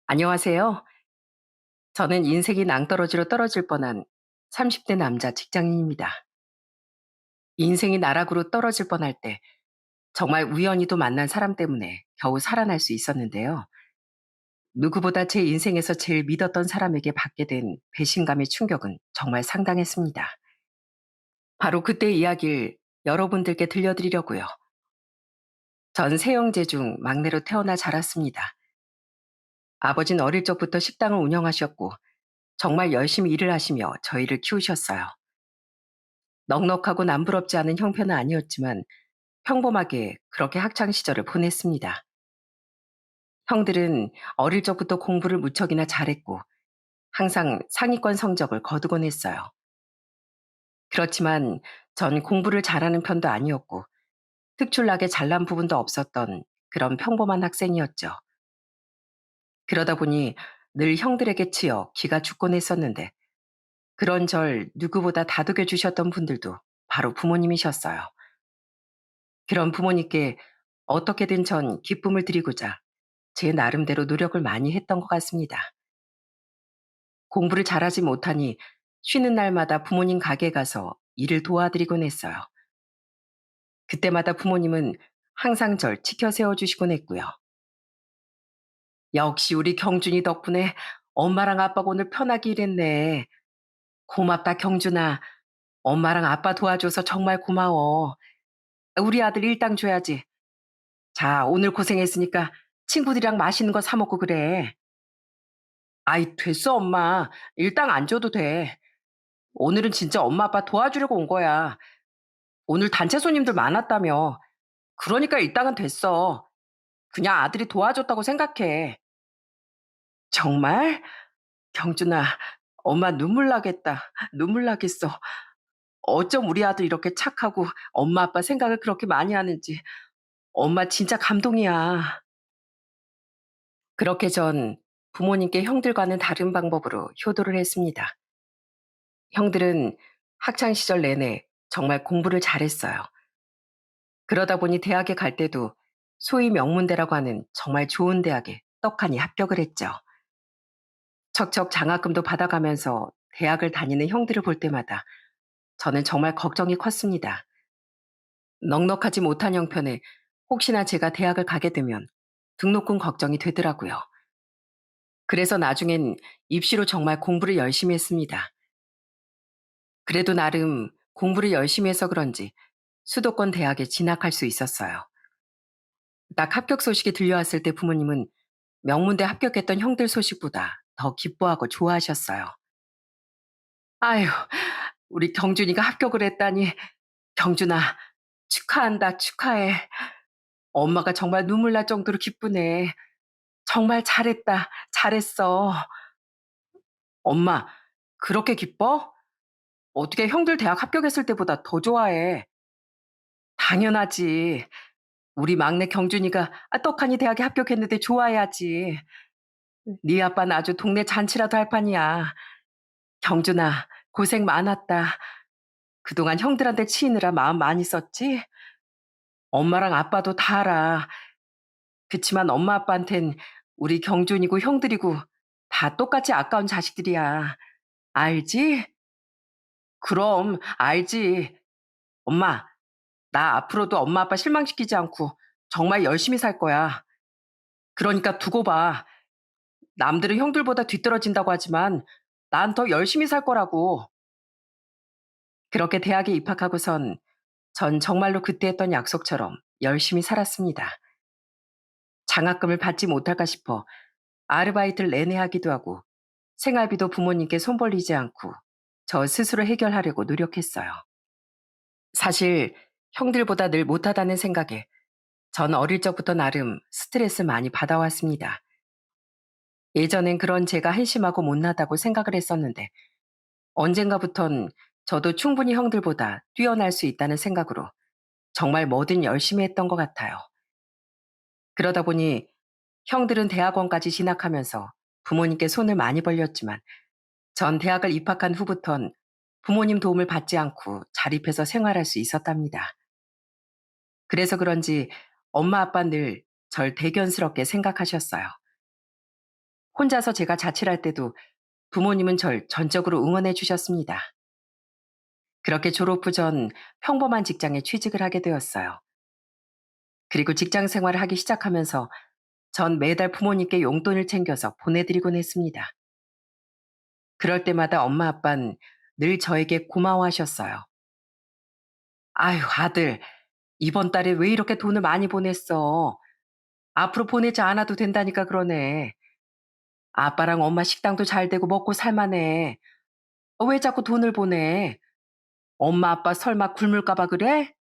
안녕하세요. 저는 인생이 낭떠러지로 떨어질 뻔한 30대 남자 직장인입니다. 인생이 나락으로 떨어질 뻔할 때 정말 우연히도 만난 사람 때문에 겨우 살아날 수 있었는데요. 누구보다 제 인생에서 제일 믿었던 사람에게 받게 된 배신감의 충격은 정말 상당했습니다. 바로 그때 이야기를 여러분들께 들려드리려고요. 전 세형제 중 막내로 태어나 자랐습니다. 아버지는 어릴 적부터 식당을 운영하셨고 정말 열심히 일을 하시며 저희를 키우셨어요. 넉넉하고 남부럽지 않은 형편은 아니었지만 평범하게 그렇게 학창 시절을 보냈습니다. 형들은 어릴 적부터 공부를 무척이나 잘했고 항상 상위권 성적을 거두곤 했어요. 그렇지만 전 공부를 잘하는 편도 아니었고 특출나게 잘난 부분도 없었던 그런 평범한 학생이었죠. 그러다 보니 늘 형들에게 치여 기가 죽곤 했었는데 그런 절 누구보다 다독여 주셨던 분들도 바로 부모님이셨어요. 그런 부모님께 어떻게든 전 기쁨을 드리고자 제 나름대로 노력을 많이 했던 것 같습니다. 공부를 잘하지 못하니 쉬는 날마다 부모님 가게에 가서 일을 도와드리곤 했어요. 그때마다 부모님은 항상 절 치켜 세워주시곤 했고요. 역시 우리 경준이 덕분에 엄마랑 아빠가 오늘 편하게 일했네. 고맙다 경준아. 엄마랑 아빠 도와줘서 정말 고마워. 우리 아들 일당 줘야지. 자, 오늘 고생했으니까 친구들이랑 맛있는 거 사 먹고 그래. 아이, 됐어, 엄마. 일당 안 줘도 돼. 오늘은 진짜 엄마 아빠 도와주려고 온 거야. 오늘 단체 손님들 많았다며. 그러니까 일당은 됐어. 그냥 아들이 도와줬다고 생각해. 정말? 경준아, 엄마 눈물 나겠다. 눈물 나겠어. 어쩜 우리 아들 이렇게 착하고 엄마 아빠 생각을 그렇게 많이 하는지. 엄마 진짜 감동이야. 그렇게 전 부모님께 형들과는 다른 방법으로 효도를 했습니다. 형들은 학창 시절 내내 정말 공부를 잘했어요. 그러다 보니 대학에 갈 때도 소위 명문대라고 하는 정말 좋은 대학에 떡하니 합격을 했죠. 척척 장학금도 받아가면서 대학을 다니는 형들을 볼 때마다 저는 정말 걱정이 컸습니다. 넉넉하지 못한 형편에 혹시나 제가 대학을 가게 되면 등록금 걱정이 되더라고요. 그래서 나중엔 입시로 정말 공부를 열심히 했습니다. 그래도 나름 공부를 열심히 해서 그런지 수도권 대학에 진학할 수 있었어요. 딱 합격 소식이 들려왔을 때 부모님은 명문대 합격했던 형들 소식보다 더 기뻐하고 좋아하셨어요. 아유, 우리 경준이가 합격을 했다니. 경준아, 축하한다, 축하해. 엄마가 정말 눈물 날 정도로 기쁘네. 정말 잘했다, 잘했어. 엄마, 그렇게 기뻐? 어떻게 형들 대학 합격했을 때보다 더 좋아해? 당연하지. 우리 막내 경준이가 떡하니 대학에 합격했는데 좋아해야지. 네 아빠는 아주 동네 잔치라도 할 판이야. 경준아, 고생 많았다. 그동안 형들한테 치이느라 마음 많이 썼지? 엄마랑 아빠도 다 알아. 그치만 엄마 아빠한텐 우리 경준이고 형들이고 다 똑같이 아까운 자식들이야. 알지? 그럼 알지. 엄마, 나 앞으로도 엄마 아빠 실망시키지 않고 정말 열심히 살 거야. 그러니까 두고 봐. 남들은 형들보다 뒤떨어진다고 하지만 난 더 열심히 살 거라고. 그렇게 대학에 입학하고선 전 정말로 그때 했던 약속처럼 열심히 살았습니다. 장학금을 받지 못할까 싶어 아르바이트를 내내 하기도 하고 생활비도 부모님께 손 벌리지 않고 저 스스로 해결하려고 노력했어요. 사실 형들보다 늘 못하다는 생각에 전 어릴 적부터 나름 스트레스 많이 받아왔습니다. 예전엔 그런 제가 한심하고 못나다고 생각을 했었는데 언젠가부턴 저도 충분히 형들보다 뛰어날 수 있다는 생각으로 정말 뭐든 열심히 했던 것 같아요. 그러다 보니 형들은 대학원까지 진학하면서 부모님께 손을 많이 벌렸지만 전 대학을 입학한 후부턴 부모님 도움을 받지 않고 자립해서 생활할 수 있었답니다. 그래서 그런지 엄마 아빠 늘 절 대견스럽게 생각하셨어요. 혼자서 제가 자취할 때도 부모님은 절 전적으로 응원해 주셨습니다. 그렇게 졸업 후 전 평범한 직장에 취직을 하게 되었어요. 그리고 직장 생활을 하기 시작하면서 전 매달 부모님께 용돈을 챙겨서 보내드리곤 했습니다. 그럴 때마다 엄마 아빠는 늘 저에게 고마워하셨어요. 아유, 아들, 이번 달에 왜 이렇게 돈을 많이 보냈어? 앞으로 보내지 않아도 된다니까 그러네. 아빠랑 엄마 식당도 잘 되고 먹고 살만해. 왜 자꾸 돈을 보내? 엄마 아빠 설마 굶을까 봐 그래?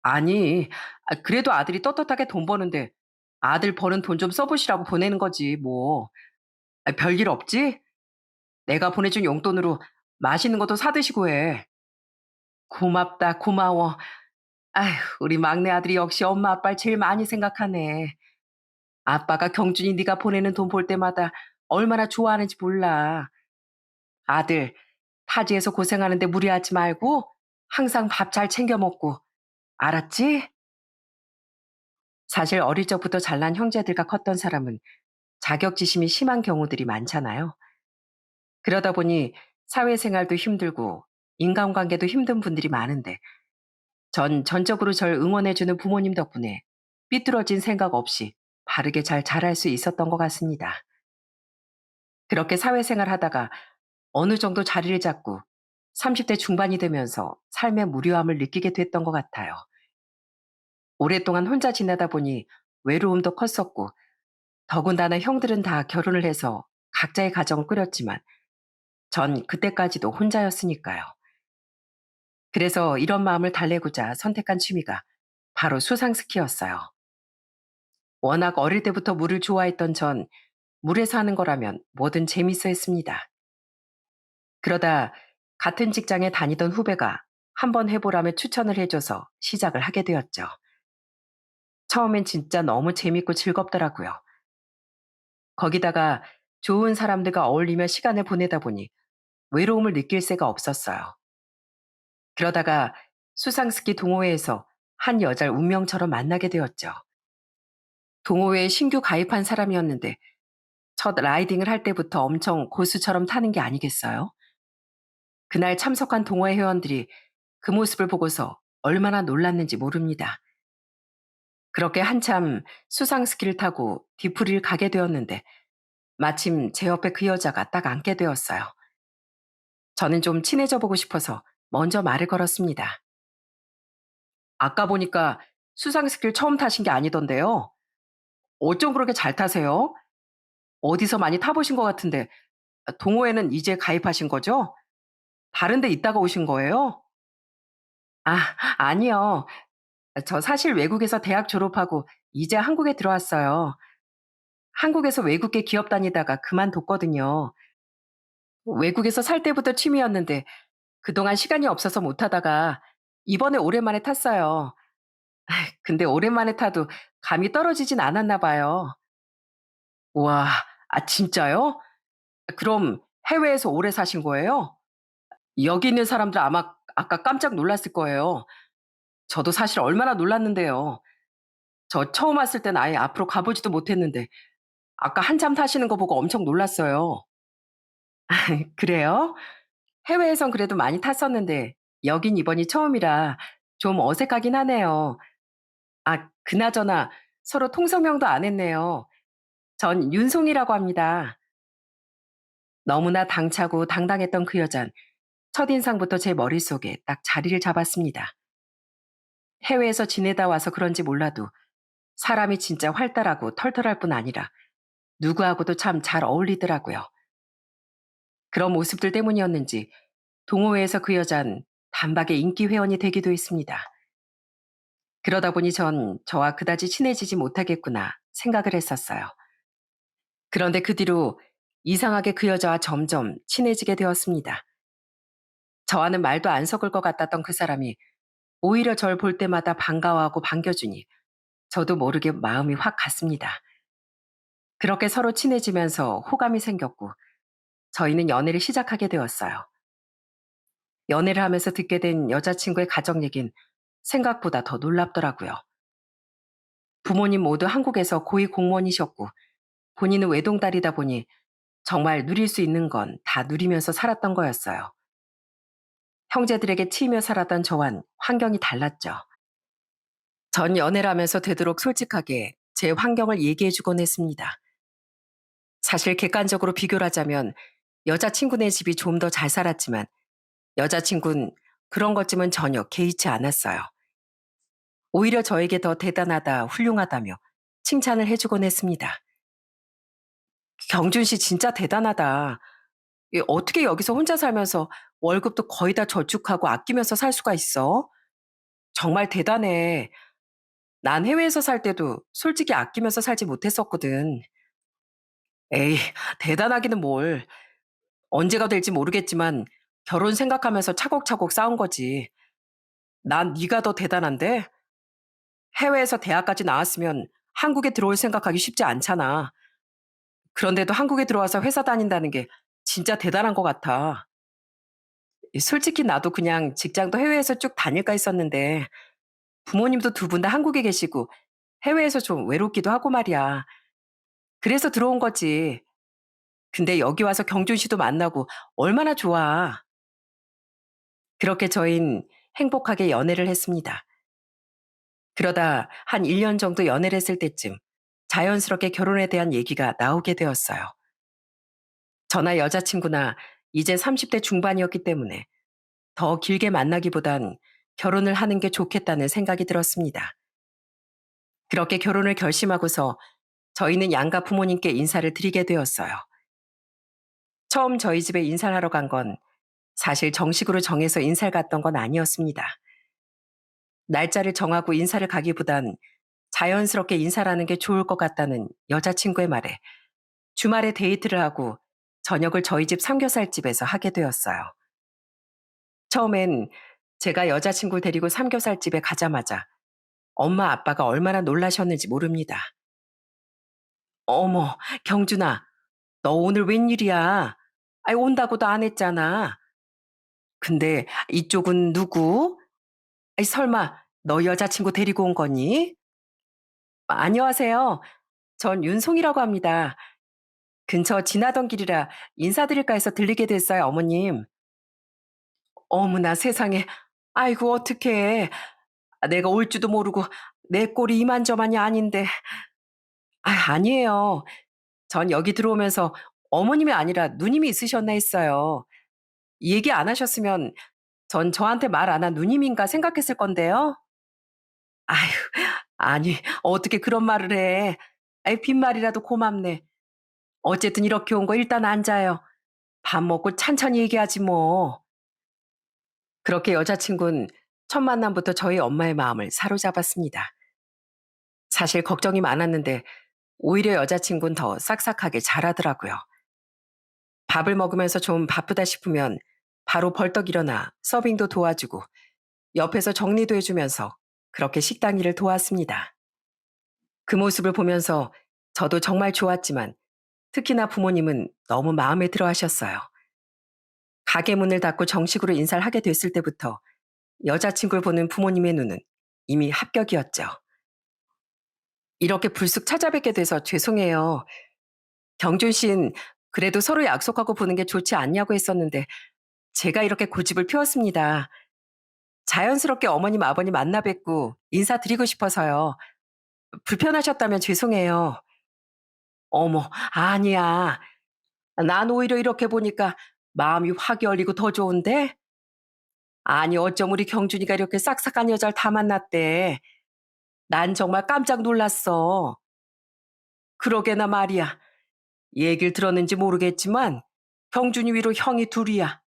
아니, 그래도 아들이 떳떳하게 돈 버는데 아들 버는 돈 좀 써보시라고 보내는 거지, 뭐. 별일 없지? 내가 보내준 용돈으로 맛있는 것도 사드시고 해. 고맙다, 고마워. 아휴, 우리 막내 아들이 역시 엄마 아빠를 제일 많이 생각하네. 아빠가 경준이 네가 보내는 돈 볼 때마다 얼마나 좋아하는지 몰라. 아들, 타지에서 고생하는데 무리하지 말고 항상 밥 잘 챙겨 먹고. 알았지? 사실 어릴 적부터 잘난 형제들과 컸던 사람은 자격지심이 심한 경우들이 많잖아요. 그러다 보니 사회생활도 힘들고 인간관계도 힘든 분들이 많은데 전 전적으로 절 응원해주는 부모님 덕분에 삐뚤어진 생각 없이 바르게 잘 자랄 수 있었던 것 같습니다. 그렇게 사회생활 하다가 어느 정도 자리를 잡고 30대 중반이 되면서 삶의 무료함을 느끼게 됐던 것 같아요. 오랫동안 혼자 지내다 보니 외로움도 컸었고 더군다나 형들은 다 결혼을 해서 각자의 가정을 꾸렸지만 전 그때까지도 혼자였으니까요. 그래서 이런 마음을 달래고자 선택한 취미가 바로 수상스키였어요. 워낙 어릴 때부터 물을 좋아했던 전 물에서 하는 거라면 뭐든 재밌어 했습니다. 그러다 같은 직장에 다니던 후배가 한번 해보라며 추천을 해줘서 시작을 하게 되었죠. 처음엔 진짜 너무 재밌고 즐겁더라고요. 거기다가 좋은 사람들과 어울리며 시간을 보내다 보니 외로움을 느낄 새가 없었어요. 그러다가 수상스키 동호회에서 한 여자를 운명처럼 만나게 되었죠. 동호회에 신규 가입한 사람이었는데 첫 라이딩을 할 때부터 엄청 고수처럼 타는 게 아니겠어요? 그날 참석한 동호회 회원들이 그 모습을 보고서 얼마나 놀랐는지 모릅니다. 그렇게 한참 수상스키를 타고 뒤풀이를 가게 되었는데 마침 제 옆에 그 여자가 딱 앉게 되었어요. 저는 좀 친해져 보고 싶어서 먼저 말을 걸었습니다. 아까 보니까 수상스키를 처음 타신 게 아니던데요. 어쩜 그렇게 잘 타세요? 어디서 많이 타보신 것 같은데 동호회는 이제 가입하신 거죠? 다른 데 있다가 오신 거예요? 아, 아니요. 저 사실 외국에서 대학 졸업하고 이제 한국에 들어왔어요. 한국에서 외국계 기업 다니다가 그만뒀거든요. 외국에서 살 때부터 취미였는데 그동안 시간이 없어서 못 타다가 이번에 오랜만에 탔어요. 근데 오랜만에 타도 감이 떨어지진 않았나 봐요. 우와, 진짜요? 그럼 해외에서 오래 사신 거예요? 여기 있는 사람들 아마 아까 깜짝 놀랐을 거예요. 저도 사실 얼마나 놀랐는데요. 저 처음 왔을 땐 아예 앞으로 가보지도 못했는데 아까 한참 타시는 거 보고 엄청 놀랐어요. 그래요? 해외에선 그래도 많이 탔었는데 여긴 이번이 처음이라 좀 어색하긴 하네요. 그나저나 서로 통성명도 안 했네요. 전 윤송이라고 합니다. 너무나 당차고 당당했던 그 여잔 첫인상부터 제 머릿속에 딱 자리를 잡았습니다. 해외에서 지내다 와서 그런지 몰라도 사람이 진짜 활달하고 털털할 뿐 아니라 누구하고도 참 잘 어울리더라고요. 그런 모습들 때문이었는지 동호회에서 그 여잔 단박에 인기 회원이 되기도 했습니다. 그러다 보니 전 저와 그다지 친해지지 못하겠구나 생각을 했었어요. 그런데 그 뒤로 이상하게 그 여자와 점점 친해지게 되었습니다. 저와는 말도 안 섞을 것 같았던 그 사람이 오히려 절 볼 때마다 반가워하고 반겨주니 저도 모르게 마음이 확 갔습니다. 그렇게 서로 친해지면서 호감이 생겼고 저희는 연애를 시작하게 되었어요. 연애를 하면서 듣게 된 여자친구의 가정 얘긴 생각보다 더 놀랍더라고요. 부모님 모두 한국에서 고위 공무원이셨고 본인은 외동딸이다 보니 정말 누릴 수 있는 건 다 누리면서 살았던 거였어요. 형제들에게 치이며 살았던 저와는 환경이 달랐죠. 전 연애를 하면서 되도록 솔직하게 제 환경을 얘기해 주곤 했습니다. 사실 객관적으로 비교를 하자면 여자친구네 집이 좀 더 잘 살았지만 여자친구는 그런 것쯤은 전혀 개의치 않았어요. 오히려 저에게 더 대단하다, 훌륭하다며 칭찬을 해주곤 했습니다. 경준 씨 진짜 대단하다. 어떻게 여기서 혼자 살면서 월급도 거의 다 저축하고 아끼면서 살 수가 있어? 정말 대단해. 난 해외에서 살 때도 솔직히 아끼면서 살지 못했었거든. 에이, 대단하기는 뭘. 언제가 될지 모르겠지만 결혼 생각하면서 차곡차곡 쌓은 거지. 난 네가 더 대단한데? 해외에서 대학까지 나왔으면 한국에 들어올 생각하기 쉽지 않잖아. 그런데도 한국에 들어와서 회사 다닌다는 게 진짜 대단한 것 같아. 솔직히 나도 그냥 직장도 해외에서 쭉 다닐까 했었는데 부모님도 두 분 다 한국에 계시고 해외에서 좀 외롭기도 하고 말이야. 그래서 들어온 거지. 근데 여기 와서 경준 씨도 만나고 얼마나 좋아. 그렇게 저흰 행복하게 연애를 했습니다. 그러다 한 1년 정도 연애를 했을 때쯤 자연스럽게 결혼에 대한 얘기가 나오게 되었어요. 저나 여자친구나 이제 30대 중반이었기 때문에 더 길게 만나기보단 결혼을 하는 게 좋겠다는 생각이 들었습니다. 그렇게 결혼을 결심하고서 저희는 양가 부모님께 인사를 드리게 되었어요. 처음 저희 집에 인사를 하러 간 건 사실 정식으로 정해서 인사를 갔던 건 아니었습니다. 날짜를 정하고 인사를 가기보단 자연스럽게 인사를 하는 게 좋을 것 같다는 여자친구의 말에 주말에 데이트를 하고 저녁을 저희 집 삼겹살집에서 하게 되었어요. 처음엔 제가 여자친구를 데리고 삼겹살집에 가자마자 엄마 아빠가 얼마나 놀라셨는지 모릅니다. 어머, 경준아, 너 오늘 웬일이야? 아이, 온다고도 안 했잖아. 근데 이쪽은 누구? 아이, 설마 너 여자친구 데리고 온 거니? 안녕하세요. 전 윤송이라고 합니다. 근처 지나던 길이라 인사드릴까 해서 들리게 됐어요, 어머님. 어머나 세상에. 아이고, 어떡해. 내가 올 줄도 모르고 내 꼴이 이만저만이 아닌데. 아니에요. 전 여기 들어오면서 어머님이 아니라 누님이 있으셨나 했어요. 얘기 안 하셨으면 전 저한테 말 안 한 누님인가 생각했을 건데요. 아휴, 아니, 어떻게 그런 말을 해. 아이, 빈말이라도 고맙네. 어쨌든 이렇게 온 거 일단 앉아요. 밥 먹고 찬천히 얘기하지 뭐. 그렇게 여자친구는 첫 만남부터 저희 엄마의 마음을 사로잡았습니다. 사실 걱정이 많았는데 오히려 여자친구는 더 싹싹하게 잘하더라고요. 밥을 먹으면서 좀 바쁘다 싶으면 바로 벌떡 일어나 서빙도 도와주고 옆에서 정리도 해주면서 그렇게 식당 일을 도왔습니다. 그 모습을 보면서 저도 정말 좋았지만 특히나 부모님은 너무 마음에 들어 하셨어요. 가게 문을 닫고 정식으로 인사를 하게 됐을 때부터 여자친구를 보는 부모님의 눈은 이미 합격이었죠. 이렇게 불쑥 찾아뵙게 돼서 죄송해요. 경준 씨는 그래도 서로 약속하고 보는 게 좋지 않냐고 했었는데 제가 이렇게 고집을 피웠습니다. 자연스럽게 어머님, 아버님 만나 뵙고 인사드리고 싶어서요. 불편하셨다면 죄송해요. 어머, 아니야. 난 오히려 이렇게 보니까 마음이 확 열리고 더 좋은데? 아니, 어쩜 우리 경준이가 이렇게 싹싹한 여자를 다 만났대. 난 정말 깜짝 놀랐어. 그러게나 말이야. 얘길 들었는지 모르겠지만 경준이 위로 형이 둘이야.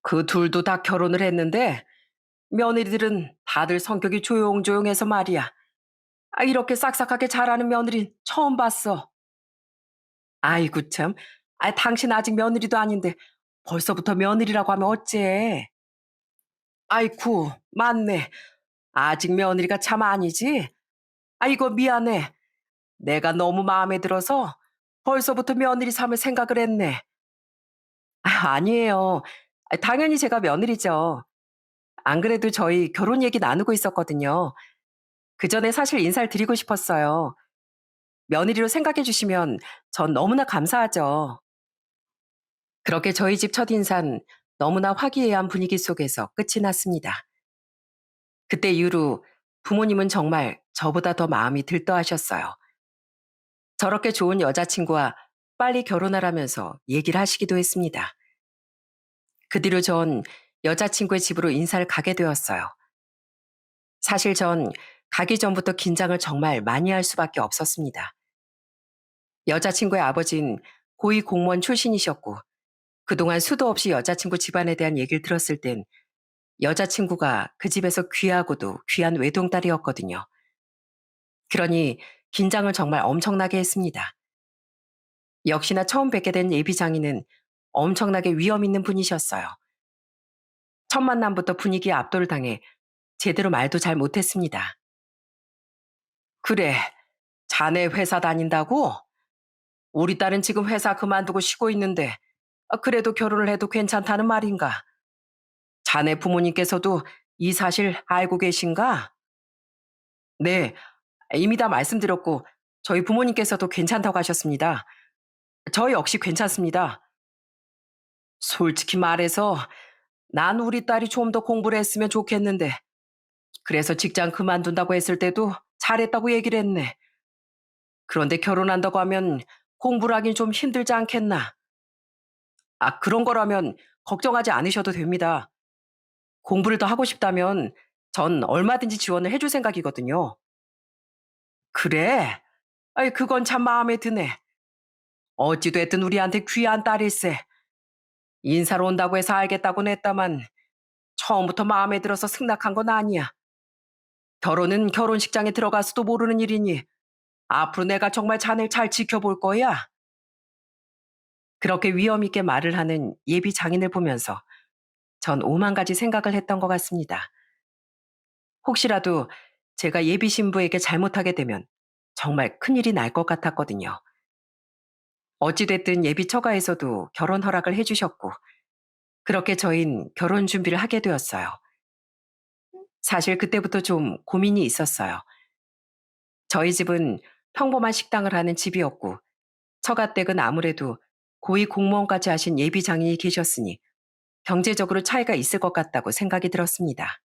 그 둘도 다 결혼을 했는데 며느리들은 다들 성격이 조용조용해서 말이야. 이렇게 싹싹하게 잘하는 며느린 처음 봤어. 아이고 참. 당신 아직 며느리도 아닌데 벌써부터 며느리라고 하면 어째. 아이쿠, 맞네. 아직 며느리가 참 아니지? 아이고, 미안해. 내가 너무 마음에 들어서 벌써부터 며느리 삼을 생각을 했네. 아니에요. 당연히 제가 며느리죠. 안 그래도 저희 결혼 얘기 나누고 있었거든요. 그 전에 사실 인사를 드리고 싶었어요. 며느리로 생각해 주시면 전 너무나 감사하죠. 그렇게 저희 집 첫인상 너무나 화기애애한 분위기 속에서 끝이 났습니다. 그때 이후로 부모님은 정말 저보다 더 마음이 들떠하셨어요. 저렇게 좋은 여자친구와 빨리 결혼하라면서 얘기를 하시기도 했습니다. 그 뒤로 전 여자친구의 집으로 인사를 가게 되었어요. 사실 전 가기 전부터 긴장을 정말 많이 할 수밖에 없었습니다. 여자친구의 아버진 고위 공무원 출신이셨고 그동안 수도 없이 여자친구 집안에 대한 얘기를 들었을 땐 여자친구가 그 집에서 귀하고도 귀한 외동딸이었거든요. 그러니 긴장을 정말 엄청나게 했습니다. 역시나 처음 뵙게 된 예비 장인은 엄청나게 위험 있는 분이셨어요. 첫 만남부터 분위기에 압도를 당해 제대로 말도 잘 못했습니다. 그래, 자네 회사 다닌다고? 우리 딸은 지금 회사 그만두고 쉬고 있는데 그래도 결혼을 해도 괜찮다는 말인가? 자네 부모님께서도 이 사실 알고 계신가? 네, 이미 다 말씀드렸고 저희 부모님께서도 괜찮다고 하셨습니다. 저 역시 괜찮습니다. 솔직히 말해서 난 우리 딸이 좀 더 공부를 했으면 좋겠는데 그래서 직장 그만둔다고 했을 때도 잘했다고 얘기를 했네. 그런데 결혼한다고 하면 공부를 하긴 좀 힘들지 않겠나? 그런 거라면 걱정하지 않으셔도 됩니다. 공부를 더 하고 싶다면 전 얼마든지 지원을 해줄 생각이거든요. 그래? 아이, 그건 참 마음에 드네. 어찌됐든 우리한테 귀한 딸일세. 인사로 온다고 해서 알겠다고는 했다만 처음부터 마음에 들어서 승낙한 건 아니야. 결혼은 결혼식장에 들어가서도 모르는 일이니 앞으로 내가 정말 자네를 잘 지켜볼 거야. 그렇게 위험 있게 말을 하는 예비 장인을 보면서 전 오만 가지 생각을 했던 것 같습니다. 혹시라도 제가 예비 신부에게 잘못하게 되면 정말 큰일이 날 것 같았거든요. 어찌됐든 예비 처가에서도 결혼 허락을 해주셨고, 그렇게 저흰 결혼 준비를 하게 되었어요. 사실 그때부터 좀 고민이 있었어요. 저희 집은 평범한 식당을 하는 집이었고, 처가댁은 아무래도 고위 공무원까지 하신 예비 장인이 계셨으니 경제적으로 차이가 있을 것 같다고 생각이 들었습니다.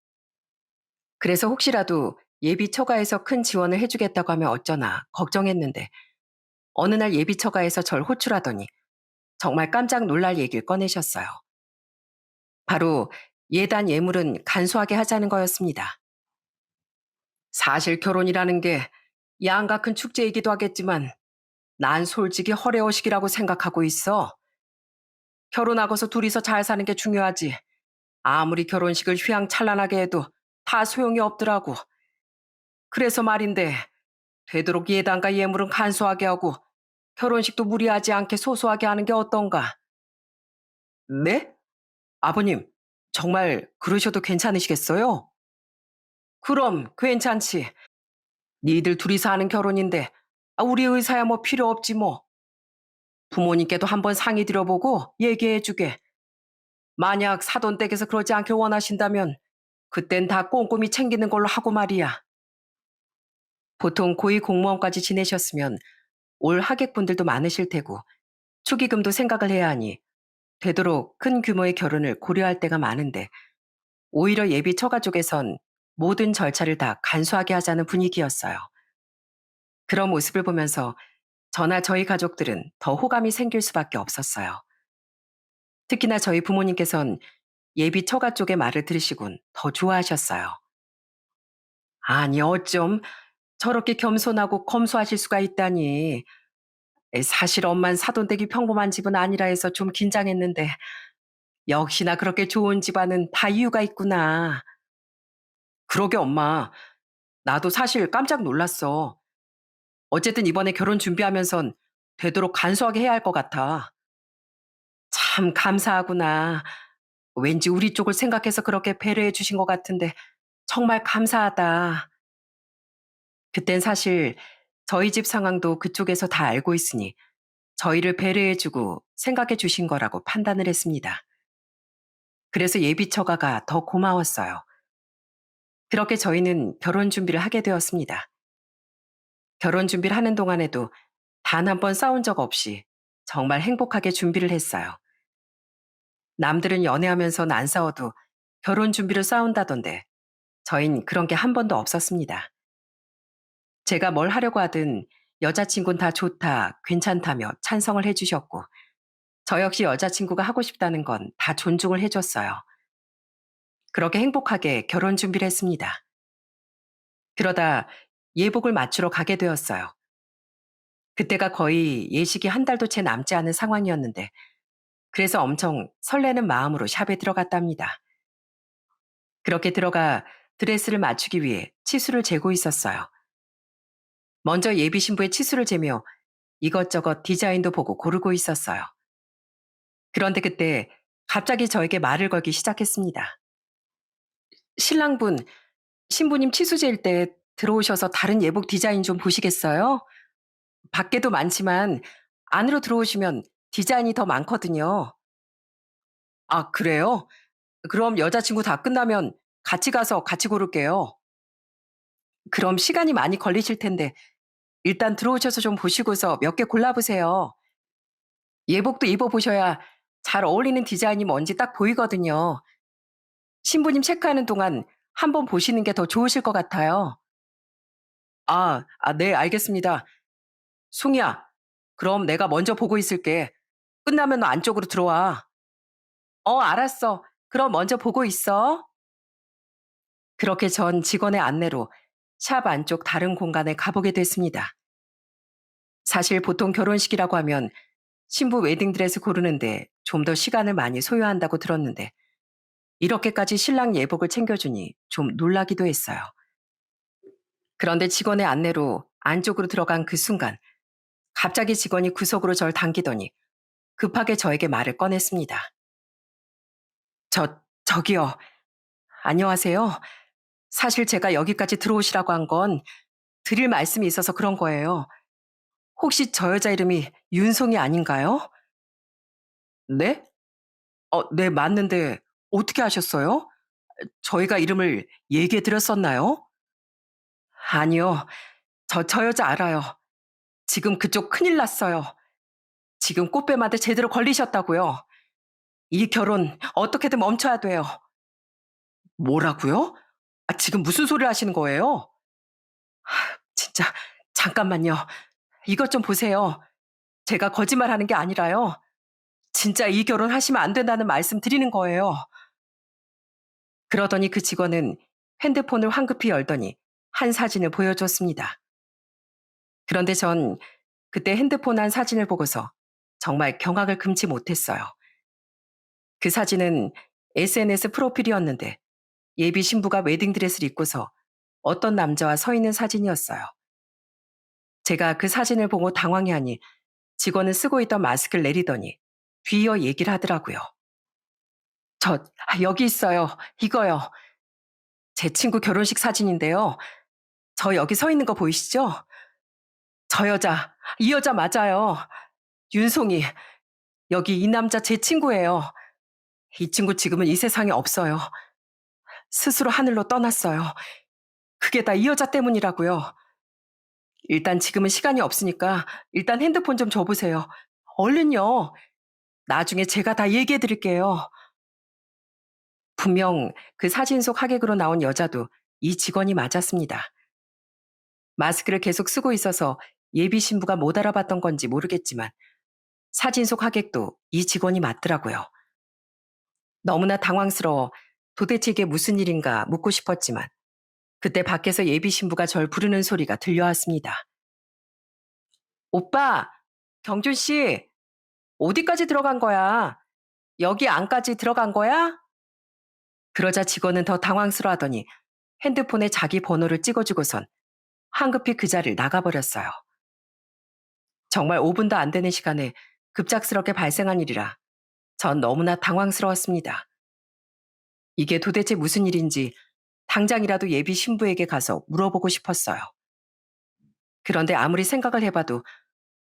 그래서 혹시라도 예비 처가에서 큰 지원을 해주겠다고 하면 어쩌나 걱정했는데 어느 날 예비 처가에서 절 호출하더니 정말 깜짝 놀랄 얘기를 꺼내셨어요. 바로 예단 예물은 간소하게 하자는 거였습니다. 사실 결혼이라는 게 양가 큰 축제이기도 하겠지만 난 솔직히 허례허식이라고 생각하고 있어. 결혼하고서 둘이서 잘 사는 게 중요하지. 아무리 결혼식을 휘황찬란하게 해도 다 소용이 없더라고. 그래서 말인데 되도록 예단과 예물은 간소하게 하고 결혼식도 무리하지 않게 소소하게 하는 게 어떤가? 네? 아버님, 정말 그러셔도 괜찮으시겠어요? 그럼 괜찮지. 니들 둘이서 하는 결혼인데 우리 의사야 뭐 필요 없지 뭐. 부모님께도 한번 상의 드려보고 얘기해주게. 만약 사돈댁에서 그러지 않길 원하신다면 그땐 다 꼼꼼히 챙기는 걸로 하고 말이야. 보통 고위 공무원까지 지내셨으면 올 하객분들도 많으실 테고 축의금도 생각을 해야 하니 되도록 큰 규모의 결혼을 고려할 때가 많은데 오히려 예비 처가 쪽에선 모든 절차를 다 간소하게 하자는 분위기였어요. 그런 모습을 보면서 저나 저희 가족들은 더 호감이 생길 수밖에 없었어요. 특히나 저희 부모님께선 예비 처가 쪽의 말을 들으시곤 더 좋아하셨어요. 아니 어쩜 저렇게 겸손하고 검소하실 수가 있다니. 사실 엄만 사돈댁이 평범한 집은 아니라 해서 좀 긴장했는데 역시나 그렇게 좋은 집안은 다 이유가 있구나. 그러게 엄마. 나도 사실 깜짝 놀랐어. 어쨌든 이번에 결혼 준비하면선 되도록 간소하게 해야 할 것 같아. 참 감사하구나. 왠지 우리 쪽을 생각해서 그렇게 배려해 주신 것 같은데 정말 감사하다. 그땐 사실 저희 집 상황도 그쪽에서 다 알고 있으니 저희를 배려해 주고 생각해 주신 거라고 판단을 했습니다. 그래서 예비 처가가 더 고마웠어요. 그렇게 저희는 결혼 준비를 하게 되었습니다. 결혼 준비를 하는 동안에도 단 한 번 싸운 적 없이 정말 행복하게 준비를 했어요. 남들은 연애하면서는 안 싸워도 결혼 준비를 싸운다던데 저흰 그런 게 한 번도 없었습니다. 제가 뭘 하려고 하든 여자친구는 다 좋다, 괜찮다며 찬성을 해주셨고 저 역시 여자친구가 하고 싶다는 건 다 존중을 해줬어요. 그렇게 행복하게 결혼 준비를 했습니다. 그러다 예복을 맞추러 가게 되었어요. 그때가 거의 예식이 한 달도 채 남지 않은 상황이었는데 그래서 엄청 설레는 마음으로 샵에 들어갔답니다. 그렇게 들어가 드레스를 맞추기 위해 치수를 재고 있었어요. 먼저 예비 신부의 치수를 재며 이것저것 디자인도 보고 고르고 있었어요. 그런데 그때 갑자기 저에게 말을 걸기 시작했습니다. 신랑분, 신부님 치수 잴 때 들어오셔서 다른 예복 디자인 좀 보시겠어요? 밖에도 많지만 안으로 들어오시면 디자인이 더 많거든요. 아, 그래요? 그럼 여자친구 다 끝나면 같이 가서 같이 고를게요. 그럼 시간이 많이 걸리실 텐데 일단 들어오셔서 좀 보시고서 몇 개 골라보세요. 예복도 입어보셔야 잘 어울리는 디자인이 뭔지 딱 보이거든요. 신부님 체크하는 동안 한번 보시는 게 더 좋으실 것 같아요. 네, 알겠습니다. 송이야, 그럼 내가 먼저 보고 있을게. 끝나면 너 안쪽으로 들어와. 알았어. 그럼 먼저 보고 있어. 그렇게 전 직원의 안내로 샵 안쪽 다른 공간에 가보게 됐습니다. 사실 보통 결혼식이라고 하면 신부 웨딩드레스 고르는데 좀 더 시간을 많이 소요한다고 들었는데 이렇게까지 신랑 예복을 챙겨주니 좀 놀라기도 했어요. 그런데 직원의 안내로 안쪽으로 들어간 그 순간 갑자기 직원이 구석으로 절 당기더니 급하게 저에게 말을 꺼냈습니다. 저기요. 안녕하세요. 사실 제가 여기까지 들어오시라고 한 건 드릴 말씀이 있어서 그런 거예요. 혹시 저 여자 이름이 윤송이 아닌가요? 네? 네, 맞는데 어떻게 아셨어요? 저희가 이름을 얘기해 드렸었나요? 아니요. 저 여자 알아요. 지금 그쪽 큰일 났어요. 지금 꽃뱀한테 제대로 걸리셨다고요. 이 결혼 어떻게든 멈춰야 돼요. 뭐라고요? 지금 무슨 소리를 하시는 거예요? 진짜 잠깐만요. 이것 좀 보세요. 제가 거짓말하는 게 아니라요. 진짜 이 결혼 하시면 안 된다는 말씀 드리는 거예요. 그러더니 그 직원은 핸드폰을 황급히 열더니 한 사진을 보여줬습니다. 그런데 전 그때 핸드폰 한 사진을 보고서 정말 경악을 금치 못했어요. 그 사진은 SNS 프로필이었는데 예비 신부가 웨딩드레스를 입고서 어떤 남자와 서 있는 사진이었어요. 제가 그 사진을 보고 당황해하니 직원은 쓰고 있던 마스크를 내리더니 뒤이어 얘기를 하더라고요. 여기 있어요. 이거요. 제 친구 결혼식 사진인데요. 저 여기 서 있는 거 보이시죠? 저 여자, 이 여자 맞아요. 윤송이. 여기 이 남자 제 친구예요. 이 친구 지금은 이 세상에 없어요. 스스로 하늘로 떠났어요. 그게 다 이 여자 때문이라고요. 일단 지금은 시간이 없으니까 일단 핸드폰 좀 줘보세요. 얼른요. 나중에 제가 다 얘기해 드릴게요. 분명 그 사진 속 하객으로 나온 여자도 이 직원이 맞았습니다. 마스크를 계속 쓰고 있어서 예비 신부가 못 알아봤던 건지 모르겠지만 사진 속 하객도 이 직원이 맞더라고요. 너무나 당황스러워 도대체 이게 무슨 일인가 묻고 싶었지만 그때 밖에서 예비 신부가 절 부르는 소리가 들려왔습니다. 오빠, 경준 씨, 어디까지 들어간 거야? 여기 안까지 들어간 거야? 그러자 직원은 더 당황스러워하더니 핸드폰에 자기 번호를 찍어주고선 황급히 그 자리를 나가버렸어요. 정말 5분도 안 되는 시간에 급작스럽게 발생한 일이라 전 너무나 당황스러웠습니다. 이게 도대체 무슨 일인지 당장이라도 예비 신부에게 가서 물어보고 싶었어요. 그런데 아무리 생각을 해봐도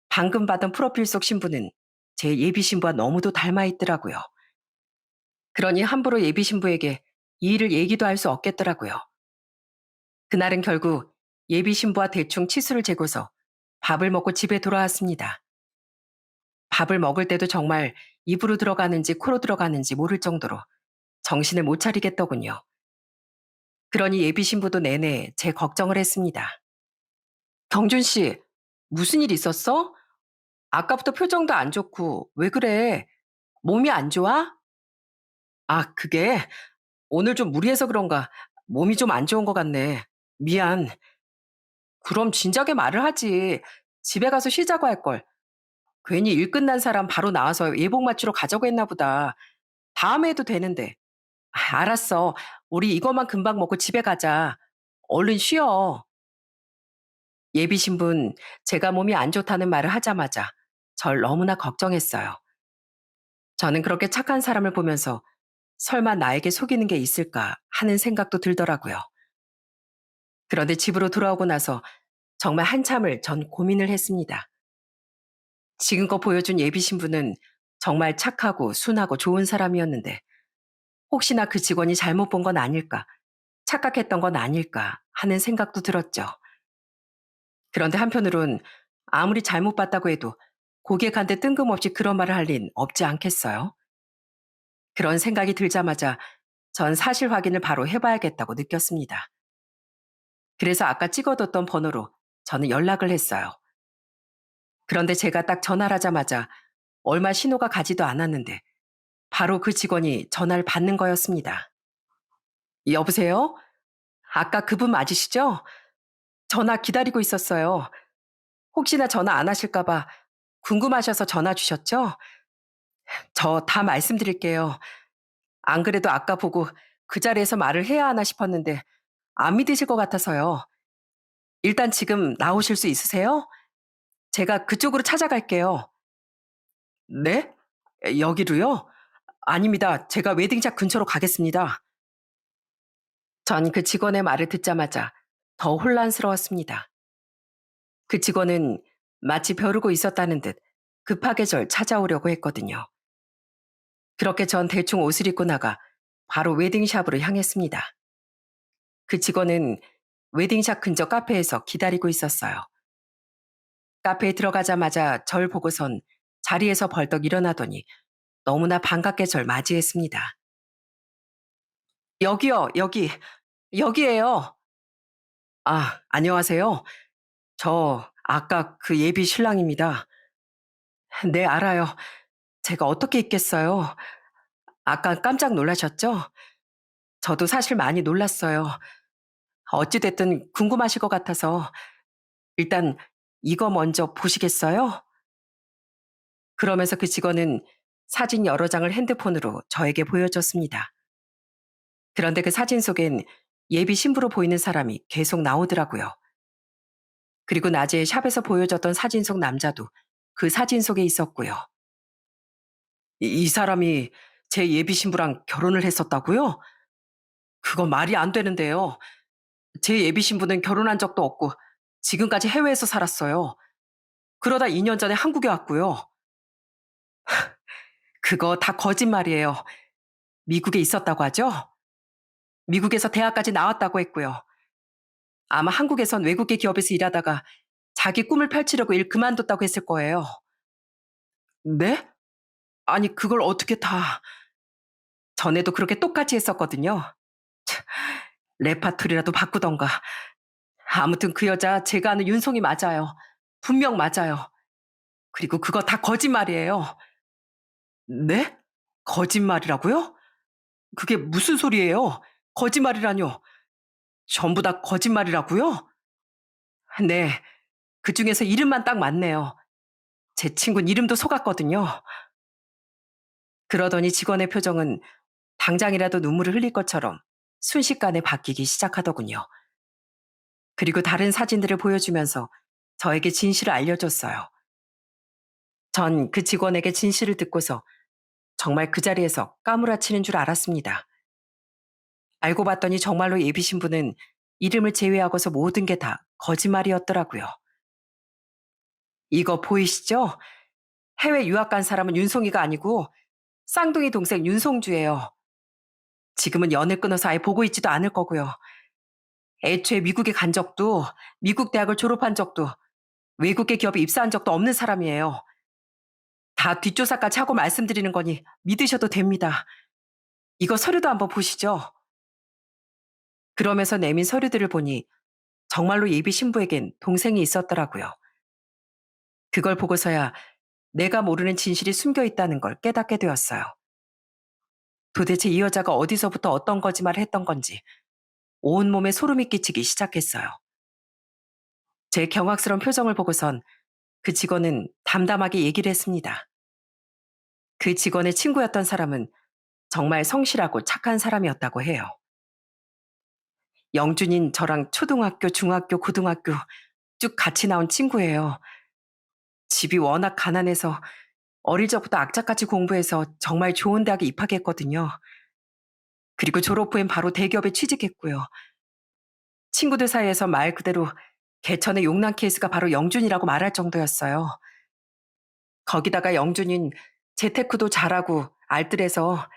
방금 받은 프로필 속 신부는 제 예비 신부와 너무도 닮아 있더라고요. 그러니 함부로 예비 신부에게 이 일을 얘기도 할 수 없겠더라고요. 그날은 결국 예비 신부와 대충 치수를 재고서 밥을 먹고 집에 돌아왔습니다. 밥을 먹을 때도 정말 입으로 들어가는지 코로 들어가는지 모를 정도로 정신을 못 차리겠더군요. 그러니 예비 신부도 내내 제 걱정을 했습니다. 경준 씨, 무슨 일 있었어? 아까부터 표정도 안 좋고 왜 그래? 몸이 안 좋아? 아, 그게 오늘 좀 무리해서 그런가 몸이 좀 안 좋은 것 같네. 미안. 그럼 진작에 말을 하지. 집에 가서 쉬자고 할 걸. 괜히 일 끝난 사람 바로 나와서 예복 맞추러 가자고 했나 보다. 다음에 해도 되는데. 아, 알았어. 우리 이것만 금방 먹고 집에 가자. 얼른 쉬어. 예비 신분 제가 몸이 안 좋다는 말을 하자마자 절 너무나 걱정했어요. 저는 그렇게 착한 사람을 보면서 설마 나에게 속이는 게 있을까 하는 생각도 들더라고요. 그런데 집으로 돌아오고 나서 정말 한참을 전 고민을 했습니다. 지금껏 보여준 예비 신부는 정말 착하고 순하고 좋은 사람이었는데 혹시나 그 직원이 잘못 본 건 아닐까, 착각했던 건 아닐까 하는 생각도 들었죠. 그런데 한편으론 아무리 잘못 봤다고 해도 고객한테 뜬금없이 그런 말을 할 리는 없지 않겠어요? 그런 생각이 들자마자 전 사실 확인을 바로 해봐야겠다고 느꼈습니다. 그래서 아까 찍어뒀던 번호로 저는 연락을 했어요. 그런데 제가 딱 전화를 하자마자 얼마 신호가 가지도 않았는데 바로 그 직원이 전화를 받는 거였습니다. 여보세요? 아까 그분 맞으시죠? 전화 기다리고 있었어요. 혹시나 전화 안 하실까봐 궁금하셔서 전화 주셨죠? 저 다 말씀드릴게요. 안 그래도 아까 보고 그 자리에서 말을 해야 하나 싶었는데 안 믿으실 것 같아서요. 일단 지금 나오실 수 있으세요? 제가 그쪽으로 찾아갈게요. 네? 여기로요? 아닙니다. 제가 웨딩샵 근처로 가겠습니다. 전 그 직원의 말을 듣자마자 더 혼란스러웠습니다. 그 직원은 마치 벼르고 있었다는 듯 급하게 절 찾아오려고 했거든요. 그렇게 전 대충 옷을 입고 나가 바로 웨딩샵으로 향했습니다. 그 직원은 웨딩샵 근처 카페에서 기다리고 있었어요. 카페에 들어가자마자 절 보고선 자리에서 벌떡 일어나더니 너무나 반갑게 절 맞이했습니다. 여기요, 여기. 여기에요. 아, 안녕하세요. 저 아까 그 예비 신랑입니다. 네, 알아요. 제가 어떻게 있겠어요. 아까 깜짝 놀라셨죠? 저도 사실 많이 놀랐어요. 어찌 됐든 궁금하실 것 같아서 일단 이거 먼저 보시겠어요? 그러면서 그 직원은 사진 여러 장을 핸드폰으로 저에게 보여줬습니다. 그런데 그 사진 속엔 예비 신부로 보이는 사람이 계속 나오더라고요. 그리고 낮에 샵에서 보여줬던 사진 속 남자도 그 사진 속에 있었고요. 이 사람이 제 예비 신부랑 결혼을 했었다고요? 그건 말이 안 되는데요. 제 예비 신부는 결혼한 적도 없고 지금까지 해외에서 살았어요. 그러다 2년 전에 한국에 왔고요. 그거 다 거짓말이에요. 미국에 있었다고 하죠? 미국에서 대학까지 나왔다고 했고요. 아마 한국에선 외국계 기업에서 일하다가 자기 꿈을 펼치려고 일 그만뒀다고 했을 거예요. 네? 아니, 그걸 어떻게 다. 전에도 그렇게 똑같이 했었거든요. 참, 레파토리라도 바꾸던가. 아무튼 그 여자 제가 아는 윤송이 맞아요. 분명 맞아요. 그리고 그거 다 거짓말이에요. 네? 거짓말이라고요? 그게 무슨 소리예요? 거짓말이라뇨? 전부 다 거짓말이라고요? 네. 그중에서 이름만 딱 맞네요. 제 친구는 이름도 속았거든요. 그러더니 직원의 표정은 당장이라도 눈물을 흘릴 것처럼 순식간에 바뀌기 시작하더군요. 그리고 다른 사진들을 보여주면서 저에게 진실을 알려줬어요. 전 그 직원에게 진실을 듣고서 정말 그 자리에서 까무라치는 줄 알았습니다. 알고 봤더니 정말로 예비 신부는 이름을 제외하고서 모든 게 다 거짓말이었더라고요. 이거 보이시죠? 해외 유학 간 사람은 윤송이가 아니고 쌍둥이 동생 윤송주예요. 지금은 연을 끊어서 아예 보고 있지도 않을 거고요. 애초에 미국에 간 적도, 미국 대학을 졸업한 적도, 외국계 기업에 입사한 적도 없는 사람이에요. 다 뒷조사까지 하고 말씀드리는 거니 믿으셔도 됩니다. 이거 서류도 한번 보시죠. 그러면서 내민 서류들을 보니 정말로 예비 신부에겐 동생이 있었더라고요. 그걸 보고서야 내가 모르는 진실이 숨겨 있다는 걸 깨닫게 되었어요. 도대체 이 여자가 어디서부터 어떤 거짓말을 했던 건지 온몸에 소름이 끼치기 시작했어요. 제 경악스러운 표정을 보고선 그 직원은 담담하게 얘기를 했습니다. 그 직원의 친구였던 사람은 정말 성실하고 착한 사람이었다고 해요. 영준인 저랑 초등학교, 중학교, 고등학교 쭉 같이 나온 친구예요. 집이 워낙 가난해서 어릴 적부터 악착같이 공부해서 정말 좋은 대학에 입학했거든요. 그리고 졸업 후엔 바로 대기업에 취직했고요. 친구들 사이에서 말 그대로 개천의 용남 케이스가 바로 영준이라고 말할 정도였어요. 거기다가 영준인 재테크도 잘하고 알뜰해서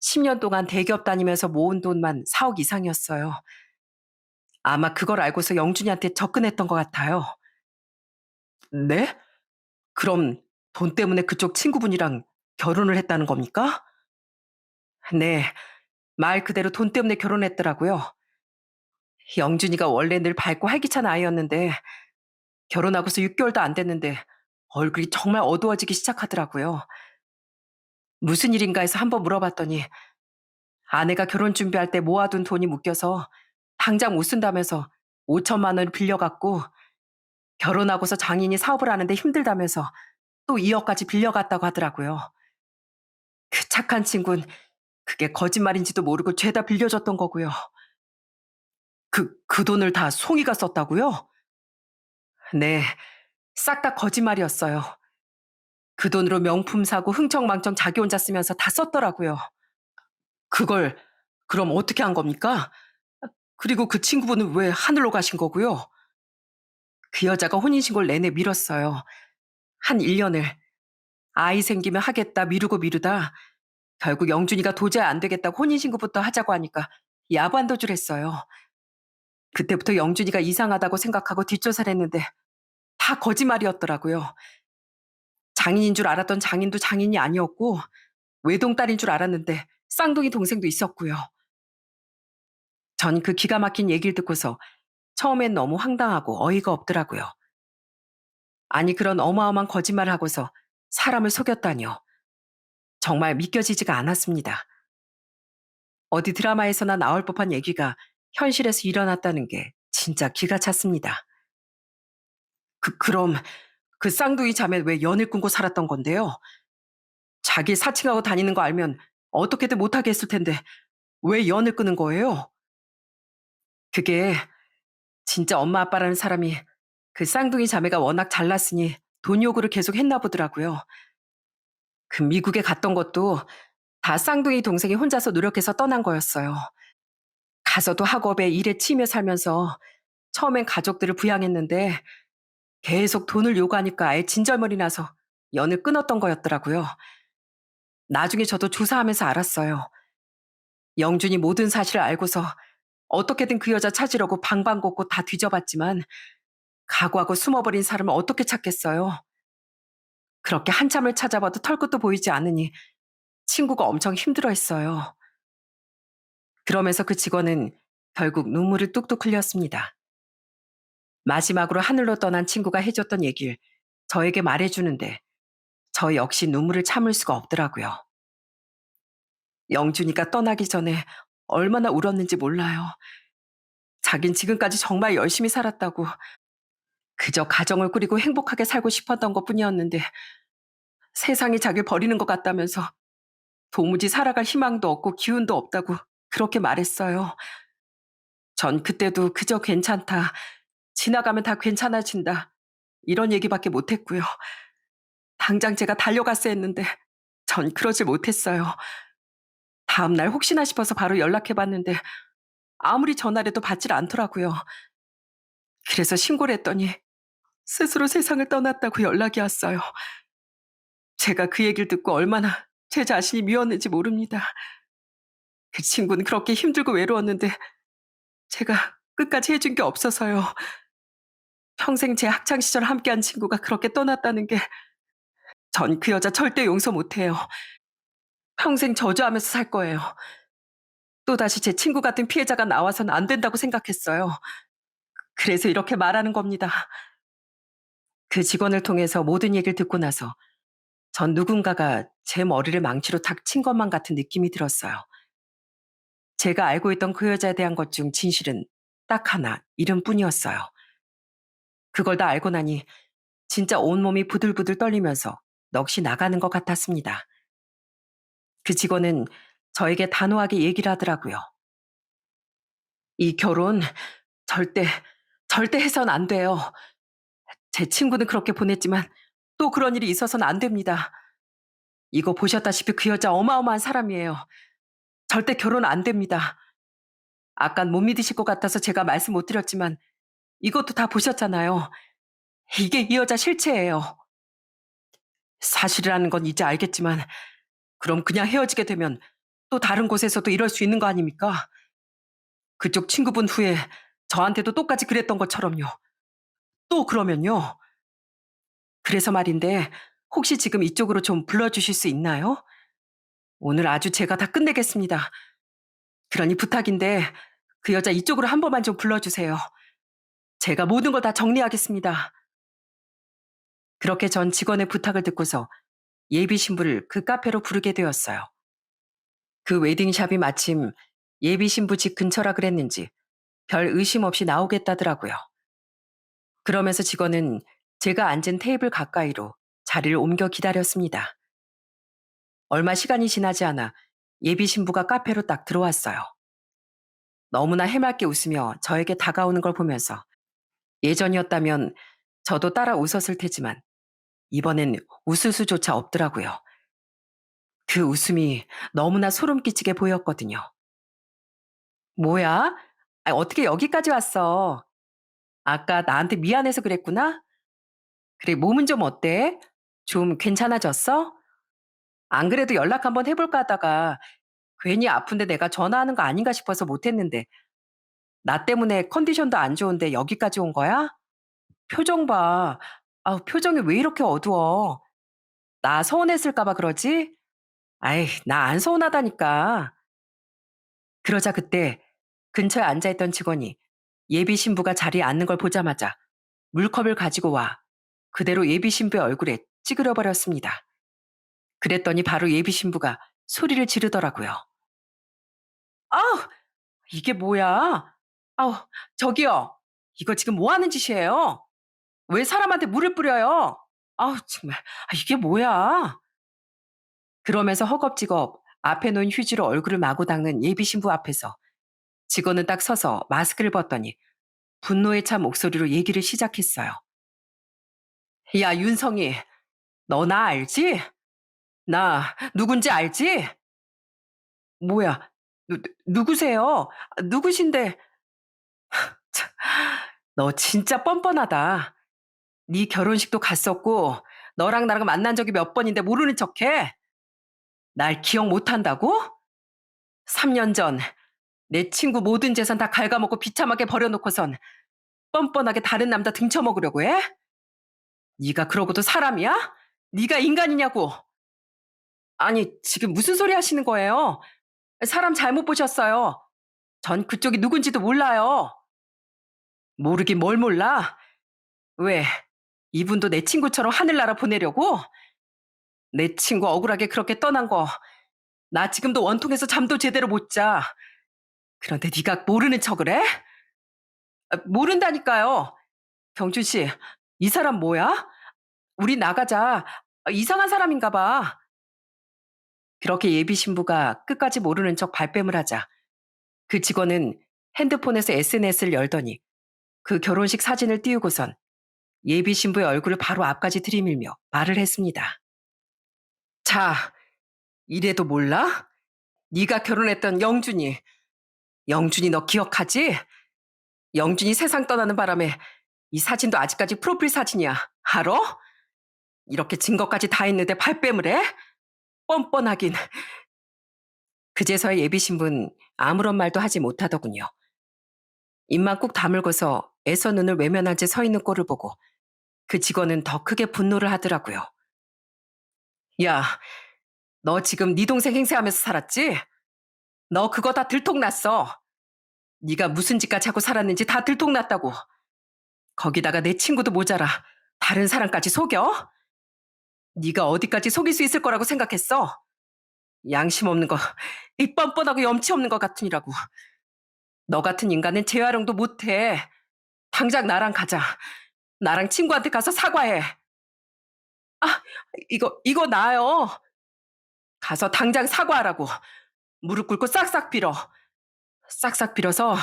10년 동안 대기업 다니면서 모은 돈만 4억 이상이었어요. 아마 그걸 알고서 영준이한테 접근했던 것 같아요. 네? 그럼 돈 때문에 그쪽 친구분이랑 결혼을 했다는 겁니까? 네. 말 그대로 돈 때문에 결혼했더라고요. 영준이가 원래 늘 밝고 활기찬 아이였는데 결혼하고서 6개월도 안 됐는데 얼굴이 정말 어두워지기 시작하더라고요. 무슨 일인가 해서 한번 물어봤더니 아내가 결혼 준비할 때 모아둔 돈이 묶여서 당장 못 쓴다면서 5천만 원을 빌려갔고 결혼하고서 장인이 사업을 하는데 힘들다면서 또 2억까지 빌려갔다고 하더라고요. 그 착한 친구는 그게 거짓말인지도 모르고 죄다 빌려줬던 거고요. 그 돈을 다 송이가 썼다고요? 네, 싹 다 거짓말이었어요. 그 돈으로 명품 사고 흥청망청 자기 혼자 쓰면서 다 썼더라고요. 그걸 그럼 어떻게 한 겁니까? 그리고 그 친구분은 왜 하늘로 가신 거고요? 그 여자가 혼인신고를 내내 미뤘어요. 한 1년을. 아이 생기면 하겠다 미루고 미루다 결국 영준이가 도저히 안 되겠다고 혼인신고부터 하자고 하니까 야반도주를 했어요. 그때부터 영준이가 이상하다고 생각하고 뒷조사를 했는데 다 거짓말이었더라고요. 장인인 줄 알았던 장인도 장인이 아니었고 외동딸인 줄 알았는데 쌍둥이 동생도 있었고요. 전 그 기가 막힌 얘기를 듣고서 처음엔 너무 황당하고 어이가 없더라고요. 아니 그런 어마어마한 거짓말을 하고서 사람을 속였다니요. 정말 믿겨지지가 않았습니다. 어디 드라마에서나 나올 법한 얘기가 현실에서 일어났다는 게 진짜 기가 찼습니다. 그럼 그 쌍둥이 자매 왜 연을 끊고 살았던 건데요? 자기 사칭하고 다니는 거 알면 어떻게든 못하게 했을 텐데 왜 연을 끊은 거예요? 그게 진짜 엄마 아빠라는 사람이 그 쌍둥이 자매가 워낙 잘났으니 돈 요구를 계속 했나 보더라고요. 그 미국에 갔던 것도 다 쌍둥이 동생이 혼자서 노력해서 떠난 거였어요. 가서도 학업에 일에 치이며 살면서 처음엔 가족들을 부양했는데 계속 돈을 요구하니까 아예 진절머리 나서 연을 끊었던 거였더라고요. 나중에 저도 조사하면서 알았어요. 영준이 모든 사실을 알고서 어떻게든 그 여자 찾으려고 방방곡곡 다 뒤져봤지만 각오하고 숨어버린 사람을 어떻게 찾겠어요. 그렇게 한참을 찾아봐도 털끝도 보이지 않으니 친구가 엄청 힘들어했어요. 그러면서 그 직원은 결국 눈물을 뚝뚝 흘렸습니다. 마지막으로 하늘로 떠난 친구가 해줬던 얘기를 저에게 말해주는데 저 역시 눈물을 참을 수가 없더라고요. 영준이가 떠나기 전에 얼마나 울었는지 몰라요. 자긴 지금까지 정말 열심히 살았다고 그저 가정을 꾸리고 행복하게 살고 싶었던 것뿐이었는데 세상이 자기를 버리는 것 같다면서 도무지 살아갈 희망도 없고 기운도 없다고 그렇게 말했어요. 전 그때도 그저 괜찮다. 지나가면 다 괜찮아진다. 이런 얘기밖에 못했고요. 당장 제가 달려갔어야 했는데 전 그러질 못했어요. 다음날 혹시나 싶어서 바로 연락해봤는데 아무리 전화를 해도 받질 않더라고요. 그래서 신고를 했더니 스스로 세상을 떠났다고 연락이 왔어요. 제가 그 얘기를 듣고 얼마나 제 자신이 미웠는지 모릅니다. 그 친구는 그렇게 힘들고 외로웠는데 제가 끝까지 해준 게 없어서요. 평생 제 학창 시절 함께한 친구가 그렇게 떠났다는 게 전 그 여자 절대 용서 못해요. 평생 저주하면서 살 거예요. 또다시 제 친구 같은 피해자가 나와서는 안 된다고 생각했어요. 그래서 이렇게 말하는 겁니다. 그 직원을 통해서 모든 얘기를 듣고 나서 전 누군가가 제 머리를 망치로 탁 친 것만 같은 느낌이 들었어요. 제가 알고 있던 그 여자에 대한 것 중 진실은 딱 하나, 이름뿐이었어요. 그걸 다 알고 나니 진짜 온몸이 부들부들 떨리면서 넋이 나가는 것 같았습니다. 그 직원은 저에게 단호하게 얘기를 하더라고요. 이 결혼 절대, 절대 해선 안 돼요. 제 친구는 그렇게 보냈지만 또 그런 일이 있어서는 안 됩니다. 이거 보셨다시피 그 여자 어마어마한 사람이에요. 절대 결혼 안 됩니다. 아깐 못 믿으실 것 같아서 제가 말씀 못 드렸지만 이것도 다 보셨잖아요. 이게 이 여자 실체예요. 사실이라는 건 이제 알겠지만 그럼 그냥 헤어지게 되면 또 다른 곳에서도 이럴 수 있는 거 아닙니까? 그쪽 친구분 후에 저한테도 똑같이 그랬던 것처럼요. 또 그러면요. 그래서 말인데 혹시 지금 이쪽으로 좀 불러주실 수 있나요? 오늘 아주 제가 다 끝내겠습니다. 그러니 부탁인데 그 여자 이쪽으로 한 번만 좀 불러주세요. 제가 모든 걸 다 정리하겠습니다. 그렇게 전 직원의 부탁을 듣고서 예비 신부를 그 카페로 부르게 되었어요. 그 웨딩샵이 마침 예비 신부 집 근처라 그랬는지 별 의심 없이 나오겠다더라고요. 그러면서 직원은 제가 앉은 테이블 가까이로 자리를 옮겨 기다렸습니다. 얼마 시간이 지나지 않아 예비 신부가 카페로 딱 들어왔어요. 너무나 해맑게 웃으며 저에게 다가오는 걸 보면서 예전이었다면 저도 따라 웃었을 테지만 이번엔 웃을 수조차 없더라고요. 그 웃음이 너무나 소름 끼치게 보였거든요. 뭐야? 어떻게 여기까지 왔어? 아까 나한테 미안해서 그랬구나? 그래, 몸은 좀 어때? 좀 괜찮아졌어? 안 그래도 연락 한번 해볼까 하다가 괜히 아픈데 내가 전화하는 거 아닌가 싶어서 못했는데 나 때문에 컨디션도 안 좋은데 여기까지 온 거야? 표정 봐. 아우, 표정이 왜 이렇게 어두워? 나 서운했을까 봐 그러지? 아이, 나 안 서운하다니까. 그러자 그때 근처에 앉아있던 직원이 예비 신부가 자리에 앉는 걸 보자마자 물컵을 가지고 와 그대로 예비 신부의 얼굴에 찌그려 버렸습니다. 그랬더니 바로 예비 신부가 소리를 지르더라고요. 아우, 이게 뭐야? 아우, 저기요. 이거 지금 뭐 하는 짓이에요? 왜 사람한테 물을 뿌려요? 아우, 정말. 이게 뭐야? 그러면서 허겁지겁 앞에 놓인 휴지로 얼굴을 마구 닦는 예비 신부 앞에서 직원은 딱 서서 마스크를 벗더니 분노에 찬 목소리로 얘기를 시작했어요. 야, 윤성이, 너 나 알지? 나 누군지 알지? 뭐야? 누구세요? 누구신데? 참, 너 진짜 뻔뻔하다. 네 결혼식도 갔었고 너랑 나랑 만난 적이 몇 번인데 모르는 척해? 날 기억 못한다고? 3년 전 내 친구 모든 재산 다 갉아먹고 비참하게 버려놓고선 뻔뻔하게 다른 남자 등쳐먹으려고 해? 네가 그러고도 사람이야? 네가 인간이냐고? 아니, 지금 무슨 소리 하시는 거예요? 사람 잘못 보셨어요. 전 그쪽이 누군지도 몰라요. 모르긴 뭘 몰라? 왜? 이분도 내 친구처럼 하늘나라 보내려고? 내 친구 억울하게 그렇게 떠난 거, 나 지금도 원통에서 잠도 제대로 못 자. 그런데 네가 모르는 척을 해? 모른다니까요. 경준 씨, 이 사람 뭐야? 우리 나가자. 이상한 사람인가 봐. 그렇게 예비 신부가 끝까지 모르는 척 발뺌을 하자 그 직원은 핸드폰에서 SNS를 열더니 그 결혼식 사진을 띄우고선 예비 신부의 얼굴을 바로 앞까지 들이밀며 말을 했습니다. 자, 이래도 몰라? 네가 결혼했던 영준이. 영준이 너 기억하지? 영준이 세상 떠나는 바람에 이 사진도 아직까지 프로필 사진이야. 알아? 이렇게 증거까지 다 있는데 발뺌을 해? 뻔뻔하긴. 그제서야 예비 신부는 아무런 말도 하지 못하더군요. 입만 꾹 다물고서 애써 눈을 외면한 채 서 있는 꼴을 보고 그 직원은 더 크게 분노를 하더라고요. 야, 너 지금 네 동생 행세하면서 살았지? 너 그거 다 들통났어. 네가 무슨 짓까지 하고 살았는지 다 들통났다고. 거기다가 내 친구도 모자라 다른 사람까지 속여? 네가 어디까지 속일 수 있을 거라고 생각했어? 양심 없는 거, 이 뻔뻔하고 염치 없는 것 같으니라고. 너 같은 인간은 재활용도 못해. 당장 나랑 가자. 나랑 친구한테 가서 사과해. 아, 이거 나요. 가서 당장 사과하라고. 무릎 꿇고 싹싹 빌어. 싹싹 빌어서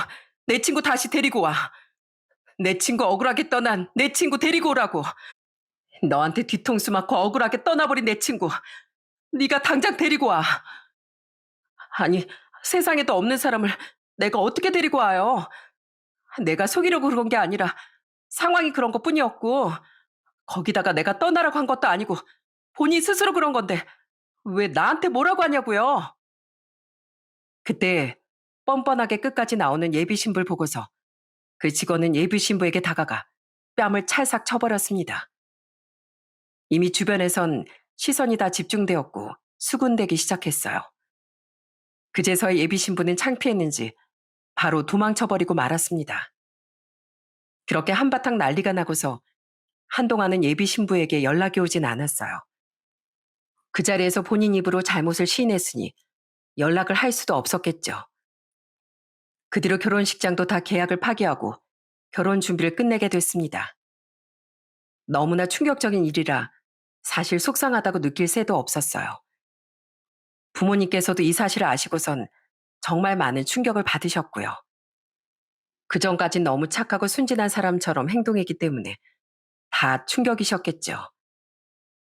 내 친구 다시 데리고 와. 내 친구 억울하게 떠난 내 친구 데리고 오라고. 너한테 뒤통수 맞고 억울하게 떠나버린 내 친구. 네가 당장 데리고 와. 아니, 세상에도 없는 사람을 내가 어떻게 데리고 와요? 내가 속이려고 그런 게 아니라 상황이 그런 것뿐이었고 거기다가 내가 떠나라고 한 것도 아니고 본인 스스로 그런 건데 왜 나한테 뭐라고 하냐고요? 그때 뻔뻔하게 끝까지 나오는 예비 신부를 보고서 그 직원은 예비 신부에게 다가가 뺨을 찰싹 쳐버렸습니다. 이미 주변에선 시선이 다 집중되었고 수군대기 시작했어요. 그제서야 예비 신부는 창피했는지 바로 도망쳐버리고 말았습니다. 그렇게 한바탕 난리가 나고서 한동안은 예비 신부에게 연락이 오진 않았어요. 그 자리에서 본인 입으로 잘못을 시인했으니 연락을 할 수도 없었겠죠. 그 뒤로 결혼식장도 다 계약을 파기하고 결혼 준비를 끝내게 됐습니다. 너무나 충격적인 일이라 사실 속상하다고 느낄 새도 없었어요. 부모님께서도 이 사실을 아시고선 정말 많은 충격을 받으셨고요. 그전까진 너무 착하고 순진한 사람처럼 행동했기 때문에 다 충격이셨겠죠.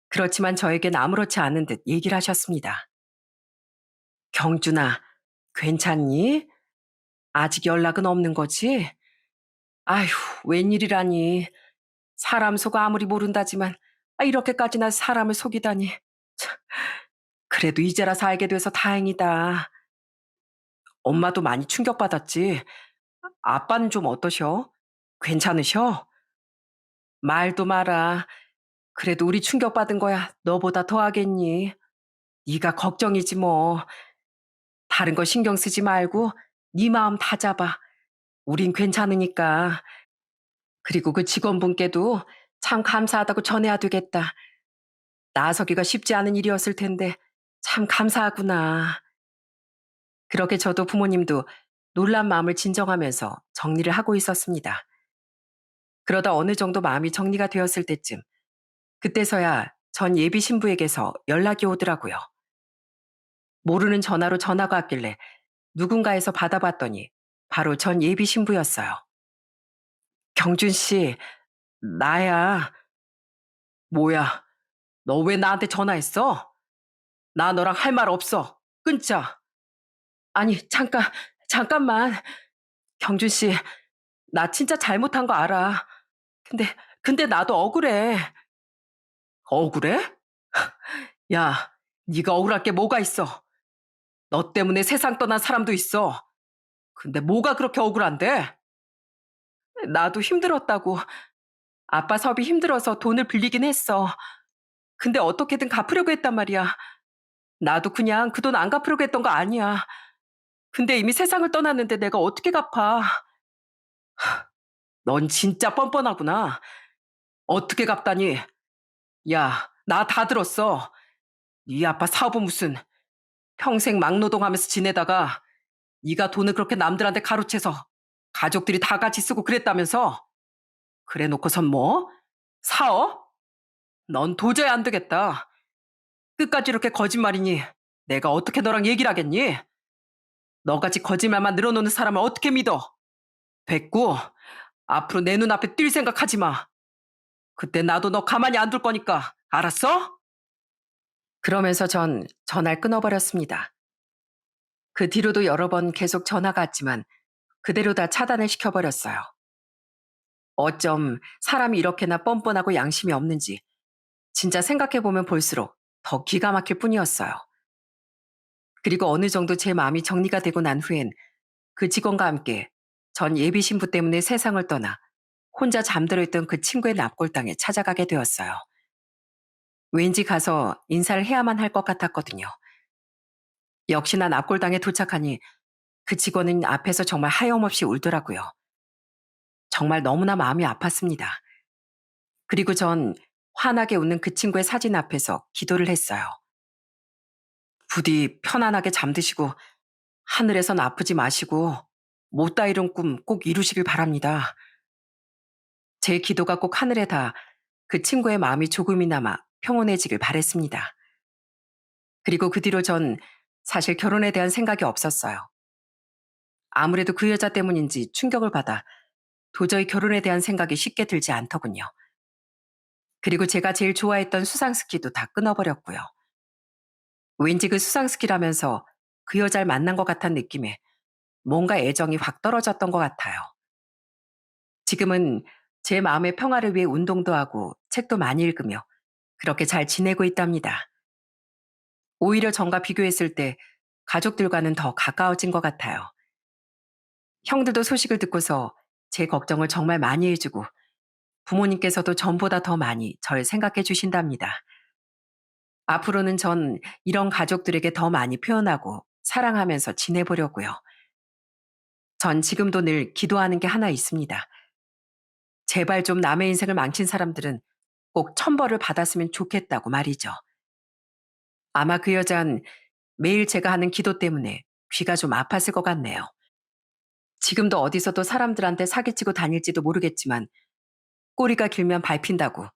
그렇지만 저에겐 아무렇지 않은 듯 얘기를 하셨습니다. 경준아, 괜찮니? 아직 연락은 없는 거지? 아휴, 웬일이라니. 사람 속 아무리 모른다지만 이렇게까지나 사람을 속이다니. 참, 그래도 이제라서 알게 돼서 다행이다. 엄마도 많이 충격받았지. 아빠는 좀 어떠셔? 괜찮으셔? 말도 마라. 그래도 우리 충격받은 거야 너보다 더 하겠니? 네가 걱정이지 뭐. 다른 거 신경 쓰지 말고 네 마음 다 잡아. 우린 괜찮으니까. 그리고 그 직원분께도 참 감사하다고 전해야 되겠다. 나서기가 쉽지 않은 일이었을 텐데 참 감사하구나. 그렇게 저도 부모님도 놀란 마음을 진정하면서 정리를 하고 있었습니다. 그러다 어느 정도 마음이 정리가 되었을 때쯤 그때서야 전 예비 신부에게서 연락이 오더라고요. 모르는 전화로 전화가 왔길래 누군가에서 받아봤더니 바로 전 예비 신부였어요. 경준 씨, 나야. 뭐야, 너 왜 나한테 전화했어? 나 너랑 할 말 없어. 끊자. 아니, 잠깐만. 경준 씨, 나 진짜 잘못한 거 알아. 근데, 근데 나도 억울해. 억울해? 야, 네가 억울할 게 뭐가 있어? 너 때문에 세상 떠난 사람도 있어. 근데 뭐가 그렇게 억울한데? 나도 힘들었다고. 아빠 사업이 힘들어서 돈을 빌리긴 했어. 근데 어떻게든 갚으려고 했단 말이야. 나도 그냥 그 돈 안 갚으려고 했던 거 아니야. 근데 이미 세상을 떠났는데 내가 어떻게 갚아? 넌 진짜 뻔뻔하구나. 어떻게 갚다니? 야, 나 다 들었어. 네 아빠 사업은 무슨 평생 막노동하면서 지내다가 네가 돈을 그렇게 남들한테 가로채서 가족들이 다 같이 쓰고 그랬다면서? 그래 놓고선 뭐? 사업? 넌 도저히 안 되겠다. 끝까지 이렇게 거짓말이니 내가 어떻게 너랑 얘기를 하겠니? 너같이 거짓말만 늘어놓는 사람을 어떻게 믿어? 됐고, 앞으로 내 눈앞에 뛸 생각하지 마. 그때 나도 너 가만히 안 둘 거니까. 알았어? 그러면서 전 전화를 끊어버렸습니다. 그 뒤로도 여러 번 계속 전화가 왔지만 그대로 다 차단을 시켜버렸어요. 어쩜 사람이 이렇게나 뻔뻔하고 양심이 없는지 진짜 생각해보면 볼수록 더 기가 막힐 뿐이었어요. 그리고 어느 정도 제 마음이 정리가 되고 난 후엔 그 직원과 함께 전 예비 신부 때문에 세상을 떠나 혼자 잠들어 있던 그 친구의 납골당에 찾아가게 되었어요. 왠지 가서 인사를 해야만 할 것 같았거든요. 역시나 납골당에 도착하니 그 직원은 앞에서 정말 하염없이 울더라고요. 정말 너무나 마음이 아팠습니다. 그리고 전 환하게 웃는 그 친구의 사진 앞에서 기도를 했어요. 부디 편안하게 잠드시고 하늘에선 아프지 마시고 못다 이룬 꿈 꼭 이루시길 바랍니다. 제 기도가 꼭 하늘에 닿아 그 친구의 마음이 조금이나마 평온해지길 바랬습니다. 그리고 그 뒤로 전 사실 결혼에 대한 생각이 없었어요. 아무래도 그 여자 때문인지 충격을 받아 도저히 결혼에 대한 생각이 쉽게 들지 않더군요. 그리고 제가 제일 좋아했던 수상스키도 다 끊어버렸고요. 왠지 그 수상스키라면서 그 여자를 만난 것 같은 느낌에 뭔가 애정이 확 떨어졌던 것 같아요. 지금은 제 마음의 평화를 위해 운동도 하고 책도 많이 읽으며 그렇게 잘 지내고 있답니다. 오히려 전과 비교했을 때 가족들과는 더 가까워진 것 같아요. 형들도 소식을 듣고서 제 걱정을 정말 많이 해주고 부모님께서도 전보다 더 많이 절 생각해 주신답니다. 앞으로는 전 이런 가족들에게 더 많이 표현하고 사랑하면서 지내보려고요. 전 지금도 늘 기도하는 게 하나 있습니다. 제발 좀 남의 인생을 망친 사람들은 꼭 천벌을 받았으면 좋겠다고 말이죠. 아마 그 여잔 매일 제가 하는 기도 때문에 귀가 좀 아팠을 것 같네요. 지금도 어디서도 사람들한테 사기치고 다닐지도 모르겠지만 꼬리가 길면 밟힌다고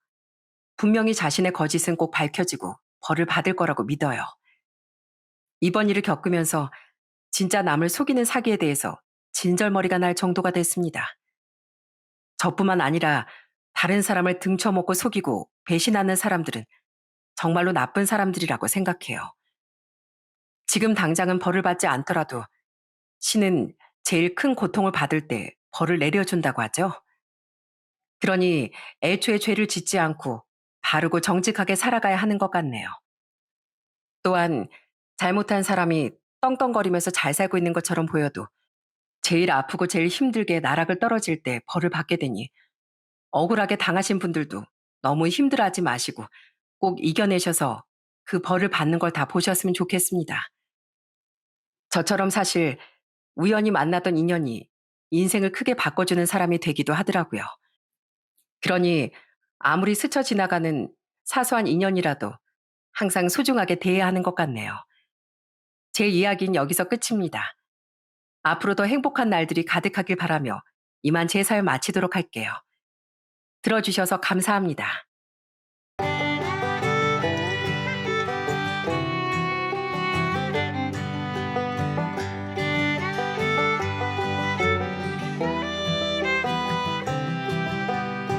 분명히 자신의 거짓은 꼭 밝혀지고 벌을 받을 거라고 믿어요. 이번 일을 겪으면서 진짜 남을 속이는 사기에 대해서 진절머리가 날 정도가 됐습니다. 저뿐만 아니라 다른 사람을 등쳐먹고 속이고 배신하는 사람들은 정말로 나쁜 사람들이라고 생각해요. 지금 당장은 벌을 받지 않더라도 신은 제일 큰 고통을 받을 때 벌을 내려준다고 하죠. 그러니 애초에 죄를 짓지 않고 바르고 정직하게 살아가야 하는 것 같네요. 또한 잘못한 사람이 떵떵거리면서 잘 살고 있는 것처럼 보여도 제일 아프고 제일 힘들게 나락을 떨어질 때 벌을 받게 되니 억울하게 당하신 분들도 너무 힘들어하지 마시고 꼭 이겨내셔서 그 벌을 받는 걸 다 보셨으면 좋겠습니다. 저처럼 사실 우연히 만났던 인연이 인생을 크게 바꿔주는 사람이 되기도 하더라고요. 그러니 아무리 스쳐 지나가는 사소한 인연이라도 항상 소중하게 대해야 하는 것 같네요. 제 이야기는 여기서 끝입니다. 앞으로 더 행복한 날들이 가득하길 바라며 이만 제 사연 마치도록 할게요. 들어주셔서 감사합니다.